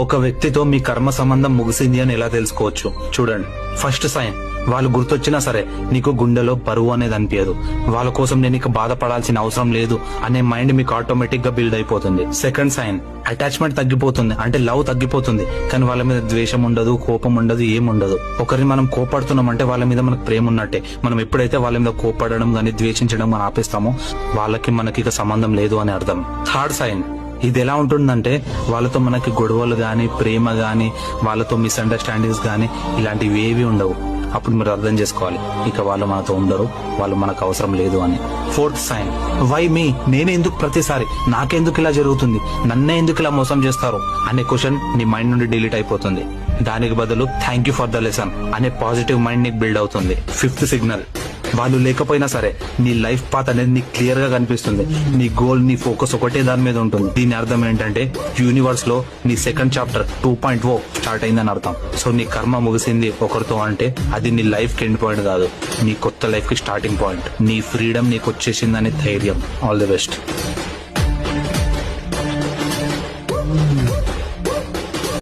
ఒక వ్యక్తితో మీ కర్మ సంబంధం ముగిసింది అని ఎలా తెలుసుకోవచ్చు? చూడండి, ఫస్ట్ సైన్, వాళ్ళు గుర్తొచ్చినా సరే నీకు గుండెలో బరువు అనేది అనిపించదు. వాళ్ళ కోసం నేను ఇక బాధపడాల్సిన అవసరం లేదు అనే మైండ్ మీకు ఆటోమేటిక్ గా బిల్డ్ అయిపోతుంది. సెకండ్ సైన్, అటాచ్మెంట్ తగ్గిపోతుంది, అంటే లవ్ తగ్గిపోతుంది, కానీ వాళ్ళ మీద ద్వేషం ఉండదు, కోపం ఉండదు, ఏముండదు. ఒకరిని మనం కోపడుతున్నాం అంటే వాళ్ళ మీద మనకు ప్రేమ ఉన్నట్టే. మనం ఎప్పుడైతే వాళ్ళ మీద కోపడడం గానీ ద్వేషించడం గానీ ఆపేస్తామో వాళ్ళకి మనకి ఇక సంబంధం లేదు అని అర్థం. థర్డ్ సైన్, ఇది ఎలా ఉంటుందంటే వాళ్ళతో మనకి గొడవలు గాని, ప్రేమ గాని, వాళ్ళతో మిస్అండర్స్టాండింగ్స్ గాని ఇలాంటివి ఏవి ఉండవు. అప్పుడు మీరు అర్థం చేసుకోవాలి ఇక వాళ్ళు మనతో ఉండరు, వాళ్ళు మనకు అవసరం లేదు అని. ఫోర్త్ సైన్, వై మీ, నేనే ఎందుకు ప్రతిసారి, నాకెందుకు ఇలా జరుగుతుంది, నన్నే ఎందుకు ఇలా మోసం చేస్తారు అనే క్వశ్చన్ నీ మైండ్ నుండి డిలీట్ అయిపోతుంది. దానికి బదులు thank you for the lesson అనే పాజిటివ్ మైండ్ నీకు బిల్డ్ అవుతుంది. ఫిఫ్త్ సిగ్నల్, వాళ్ళు లేకపోయినా సరే నీ లైఫ్ పాత్ అనేది నీకు క్లియర్ గా కనిపిస్తుంది. నీ గోల్, నీ ఫోకస్ ఒకటే దాని మీద ఉంటుంది. దీని అర్థం ఏంటంటే యూనివర్స్ లో నీ సెకండ్ చాప్టర్ 2.0 స్టార్ట్ అయిందని అర్థం. సో నీ కర్మ ముగిసింది ఒకరితో అంటే అది నీ లైఫ్ కి ఎండ్ పాయింట్ కాదు, నీ కొత్త లైఫ్ కి స్టార్టింగ్ పాయింట్. నీ ఫ్రీడమ్ నీకు వచ్చేసిందని ధైర్యం. All the best.